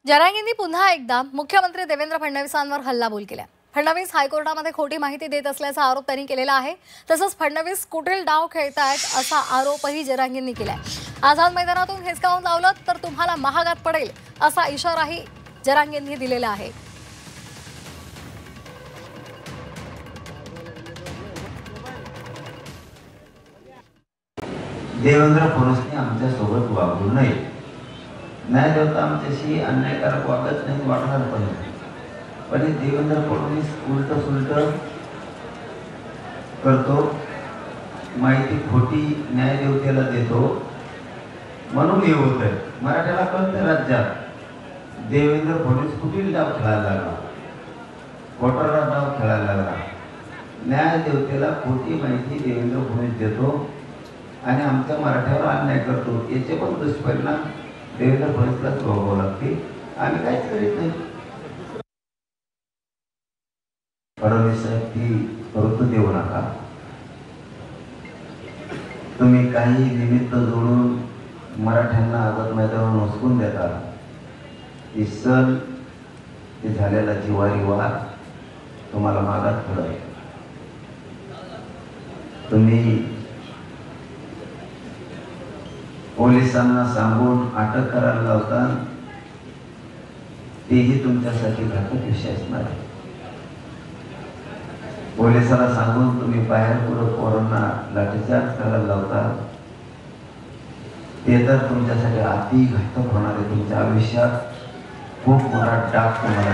जरांगेंनी पुन्हा एकदा मुख्यमंत्री देवेंद्र फडणवीसांवर हल्लाबोल केला। फडणवीस हायकोर्टामध्ये खोटी माहिती देत असल्याचा आरोप त्यांनी केलेला आहे। तसंच फडणवीस कुटील डाव खेळतायत असा आरोपही जरांगेंनी केलाय। आझाद मैदानातून हिसकावून लावलं तर तुम्हाला महागात पडेल असा इशाराही जरांगेंनी दिलेला आहे। देवेंद्र फडणवीसने आमच्या सोबत वागू नये। न्याय देवता आमच्याशी अन्यायकारक वागत नाही, वागणार पण देवेंद्र फडणवीस उलट सुलट करतो, माहिती खोटी न्याय देवतेला देतो, म्हणून हे होत आहे। मराठ्याला कळतं राज्यात देवेंद्र फडणवीस कुठील डाव खेळायला लागला, खोटारा डाव खेळायला लागला। न्याय देवतेला खोटी माहिती देवेंद्र फडणवीस देतो आणि आमच्या मराठ्यावर अन्याय करतो। याचे पण दुष्परिणाम देवेंद्र फडणवीसलाच भोगावे लागतील। आम्ही काहीच करीत नाही। फडणवीस साहेब ती परत देऊ नका। तुम्ही काही निमित्त जोडून मराठ्यांना आझाद मैदानावर नसकून देता। ही सल ते झालेला जिवारी वार तुम्हाला मागात पडेल। तुम्ही पोलिसांना सांगून अटक करायला लावता, तेही तुमच्यासाठी घातक विषय असणार आहे। पोलिसाला सांगून तुम्ही बाहेर पुढे पोरांना लाठीचार्ज करायला लावता, ते तर तुमच्यासाठी अति घातक होणार आहे। तुमच्या आयुष्यात खूप मोठा डाग तुम्हाला